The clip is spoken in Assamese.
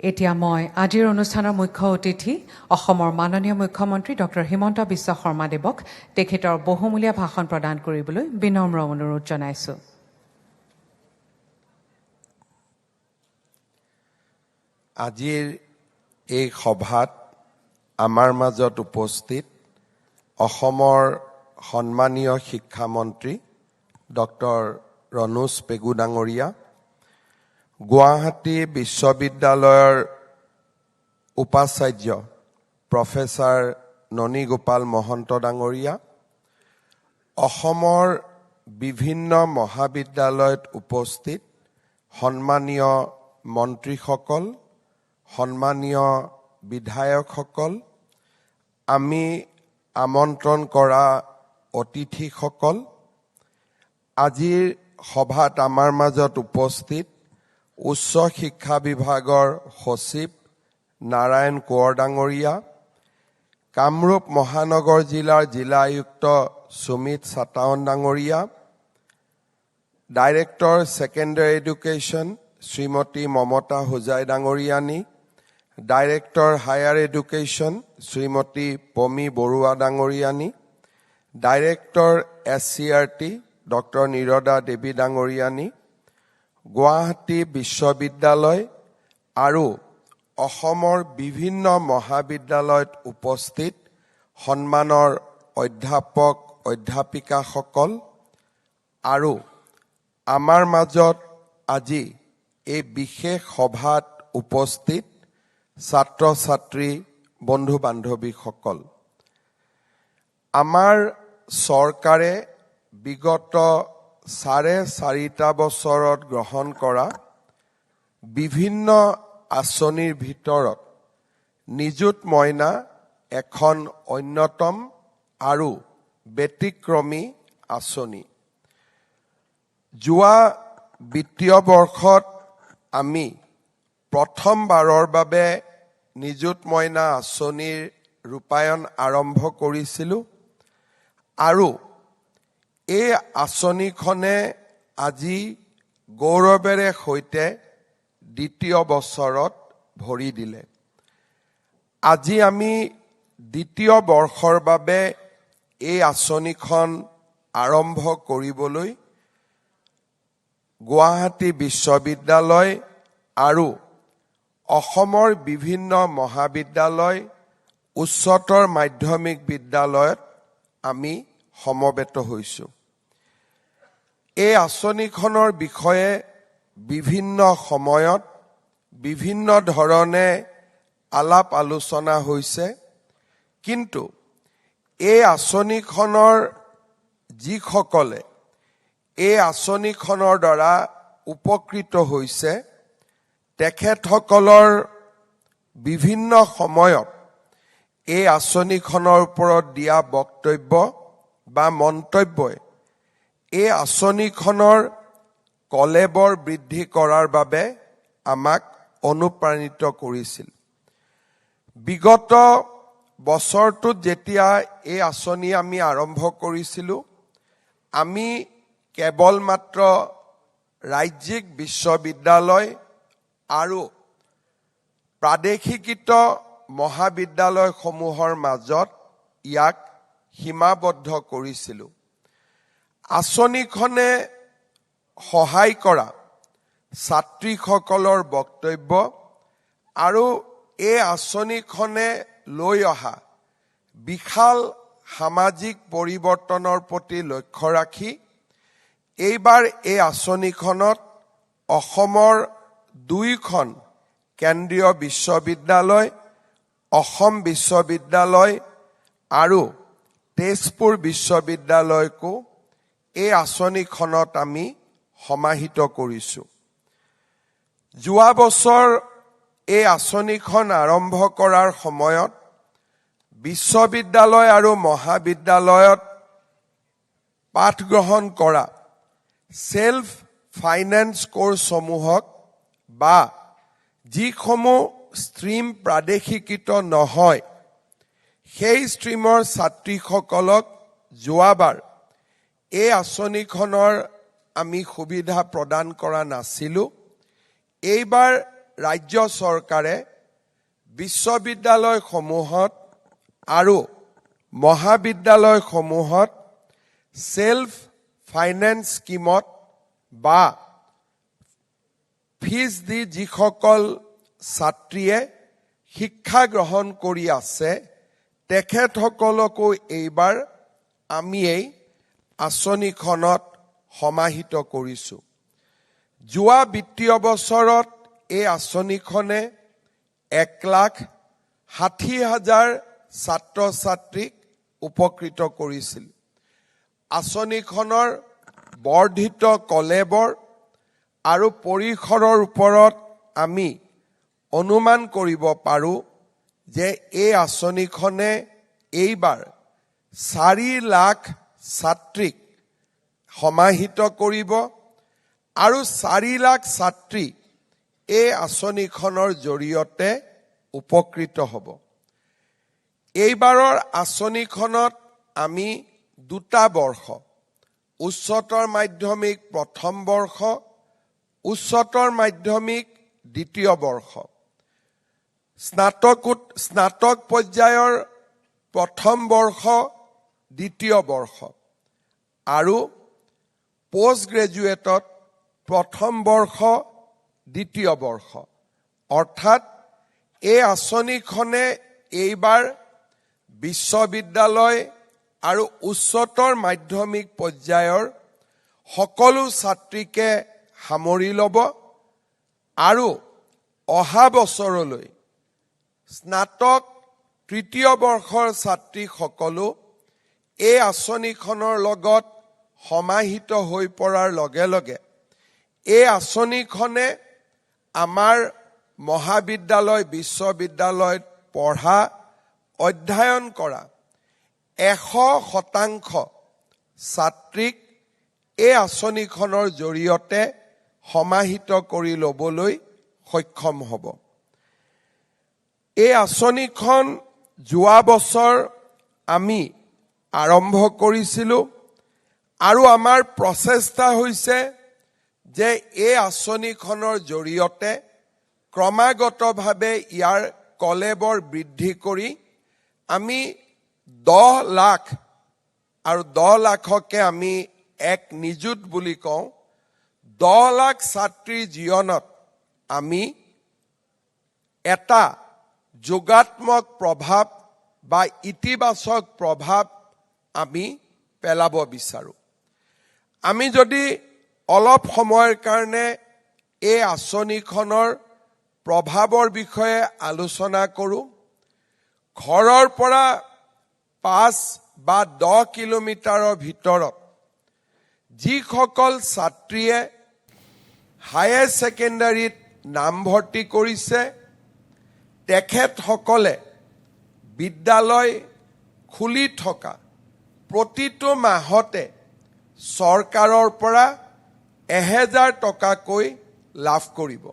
এতিয়া মই আজিৰ অনুষ্ঠানৰ মুখ্য অতিথি অসমৰ মাননীয় মুখ্যমন্ত্ৰী ডক্টৰ হিমন্ত বিশ্ব শৰ্মাদেৱক তেখেতৰ বহুমূলীয়া ভাষণ প্ৰদান কৰিবলৈ বিনম্ৰ অনুৰোধ জনাইছো। আজিৰ এই সভাত আমাৰ মাজত উপস্থিত অসমৰ সন্মানীয় শিক্ষামন্ত্ৰী ডক্টৰ ৰণোজ পেগু ডাঙৰীয়া, গুৱাহাটী বিশ্ববিদ্যালয়ৰ উপাচাৰ্য প্ৰফেচাৰ ননী গোপাল মহন্ত ডাঙৰীয়া, অসমৰ বিভিন্ন মহাবিদ্যালয়ত উপস্থিত সন্মানীয় মন্ত্ৰীসকল, সন্মানীয় বিধায়কসকল, আমি আমন্ত্ৰণ কৰা অতিথিসকল, আজিৰ সভাত আমাৰ মাজত উপস্থিত উচ্চ শিক্ষা বিভাগৰ সচিব নাৰায়ণ কোঁৱৰ ডাঙৰীয়া, কামৰূপ মহানগৰ জিলাৰ জিলা আয়ুক্ত সুমিত চাটাৱন ডাঙৰীয়া, director secondary education Shrimati Mamata Hojai ডাঙৰীয়ানী, director higher education Shrimati Pami Barua ডাঙৰীয়ানী, director SCRT doctor Nirada Devi ডাঙৰীয়ানী, গুৱাহাটী বিশ্ববিদ্যালয় আৰু অসমৰ বিভিন্ন মহাবিদ্যালয়ত উপস্থিত সন্মানৰ অধ্যাপক অধ্যাপিকাসকল আৰু আমাৰ মাজত আজি এই বিশেষ সভাত উপস্থিত ছাত্ৰ ছাত্ৰী বন্ধু বান্ধৱীসকল, আমাৰ চৰকাৰে বিগত 4.5 বছৰত গ্ৰহণ কৰা বিভিন্ন আঁচনিৰ ভিতৰত নিযুত মইনা এখন অন্যতম আৰু ব্যতিক্ৰমী আঁচনি। যোৱা বিত্তীয় বৰ্ষত আমি প্ৰথমবাৰৰ বাবে নিযুত মইনা আঁচনিৰ ৰূপায়ণ আৰম্ভ কৰিছিলোঁ আৰু এই আঁচনিখনে আজি গৌৰৱেৰে সৈতে দ্বিতীয় বছৰত ভৰি দিলে। আজি আমি দ্বিতীয় বৰ্ষৰ বাবে এই আঁচনিখন আৰম্ভ কৰিবলৈ গুৱাহাটী বিশ্ববিদ্যালয় আৰু অসমৰ বিভিন্ন মহাবিদ্যালয়, উচ্চতৰ মাধ্যমিক বিদ্যালয়ত আমি সমবেত হৈছোঁ। এই আঁচনিখনৰ বিষয়ে বিভিন্ন সময়ত বিভিন্ন ধৰণে আলাপ আলোচনা হৈছে, কিন্তু এই আঁচনিখনৰ যিসকলে এই আঁচনিখনৰ দ্বাৰা উপকৃত হৈছে তেখেতসকলৰ বিভিন্ন সময়ত এই আঁচনিখনৰ ওপৰত দিয়া বক্তব্য বা মন্তব্যই এই আঁচনিখনৰ কলেবৰ বৃদ্ধি কৰাৰ বাবে আমাক অনুপ্ৰাণিত কৰিছিল। বিগত বছৰটোত যেতিয়া এই আঁচনি আমি আৰম্ভ কৰিছিলোঁ, আমি কেৱল মাত্ৰ ৰাজ্যিক বিশ্ববিদ্যালয় আৰু প্ৰাদেশিকৃত মহাবিদ্যালয়সমূহৰ মাজত ইয়াক সীমাবদ্ধ কৰিছিলোঁ। আঁচনিখনে সহায় কৰা ছাত্ৰীসকলৰ বক্তব্য আৰু এই আঁচনিখনে লৈ অহা বিশাল সামাজিক পৰিৱৰ্তনৰ প্ৰতি লক্ষ্য ৰাখি এইবাৰ এই আঁচনিখনত অসমৰ 2খন কেন্দ্ৰীয় বিশ্ববিদ্যালয়, অসম বিশ্ববিদ্যালয় আৰু তেজপুৰ বিশ্ববিদ্যালয়কো এই আঁচনিখনত আমি সমাহিত কৰিছোঁ। যোৱা বছৰ এই আঁচনিখন আৰম্ভ কৰাৰ সময়ত বিশ্ববিদ্যালয় আৰু মহাবিদ্যালয়ত পাঠ গ্ৰহণ কৰা সেল্ফ ফাইনেন্স কোৰ্ছসমূহক বা যিসমূহ ষ্ট্ৰীম প্ৰাদেশিকৃত নহয় সেই ষ্ট্ৰীমৰ ছাত্ৰীসকলক যোৱাবাৰ এই আঁচনিখনৰ আমি সুবিধা প্ৰদান কৰা নাছিলোঁ। এইবাৰ ৰাজ্য চৰকাৰে বিশ্ববিদ্যালয়সমূহত আৰু মহাবিদ্যালয়সমূহত সেলফ ফাইনেন্স স্কিমত বা ফিজ দি যিসকল ছাত্ৰীয়ে শিক্ষা গ্ৰহণ কৰি আছে তেখেতসকলকো এইবাৰ আমি এই আঁচনিখনত সমাহিত কৰিছোঁ। যোৱা বিত্তীয় বছৰত এই আঁচনিখনে 1,60,000 ছাত্ৰ ছাত্ৰীক উপকৃত কৰিছিল। আঁচনিখনৰ বৰ্ধিত কলেবৰ আৰু পৰিসৰৰ ওপৰত আমি অনুমান কৰিব পাৰোঁ যে এই আঁচনিখনে এইবাৰ 4 লাখ ছাত্ৰীক সমাহিত কৰিব আৰু 4 লাখ ছাত্ৰী এই আঁচনিখনৰ জৰিয়তে উপকৃত হ'ব। এইবাৰৰ আঁচনিখনত আমি 2টা বৰ্ষ, উচ্চতৰ মাধ্যমিক প্ৰথম বৰ্ষ, উচ্চতৰ মাধ্যমিক দ্বিতীয় বৰ্ষ, স্নাতক পৰ্যায়ৰ প্ৰথম বৰ্ষ দ্বিতীয় বৰ্ষ আৰু পোষ্ট গ্ৰেজুৱেটত প্ৰথম বৰ্ষ দ্বিতীয় বৰ্ষ, অৰ্থাৎ এই আঁচনিখনে এইবাৰ বিশ্ববিদ্যালয় আৰু উচ্চতৰ মাধ্যমিক পৰ্যায়ৰ সকলো ছাত্ৰীকে সামৰি ল'ব আৰু অহা বছৰলৈ স্নাতক তৃতীয় বৰ্ষৰ ছাত্ৰীসকলো এই আঁচনিখনৰ লগত সমাহিত হৈ পৰাৰ লগে লগে এই আঁচনিখনে আমাৰ মহাবিদ্যালয় বিশ্ববিদ্যালয়ত পঢ়া অধ্যয়ন কৰা 100% ছাত্ৰীক এই আঁচনিখনৰ জৰিয়তে সমাহিত কৰি ল'বলৈ সক্ষম হ'ব। এই আঁচনিখন যোৱা বছৰ আমি আৰম্ভ কৰিছিলোঁ আৰু আমাৰ প্ৰচেষ্টা হৈছে যে এই আঁচনিখনৰ জৰিয়তে ক্ৰমাগতভাৱে ইয়াৰ কলেবৰ বৃদ্ধি কৰি আমি 10 লাখ আৰু 10 লাখকে আমি এক নিযুত বুলি কওঁ, 10 লাখ ছাত্ৰীৰ জীৱনত আমি এটা যোগাত্মক প্ৰভাৱ বা ইতিবাচক প্ৰভাৱ আমি পেলাব বিচাৰোঁ। আমি যদি অলপ সময়ৰ কাৰণে এই আঁচনিখনৰ প্ৰভাৱৰ বিষয়ে আলোচনা কৰোঁ, ঘৰৰ পৰা 5 বা 10 কিলোমিটাৰৰ ভিতৰত যিসকল ছাত্ৰীয়ে হায়াৰ ছেকেণ্ডাৰীত নামভৰ্তি কৰিছে তেখেতসকলে বিদ্যালয় খুলি থকা প্ৰতিটো মাহতে চৰকাৰৰ পৰা 1,000 টকাকৈ লাভ কৰিব।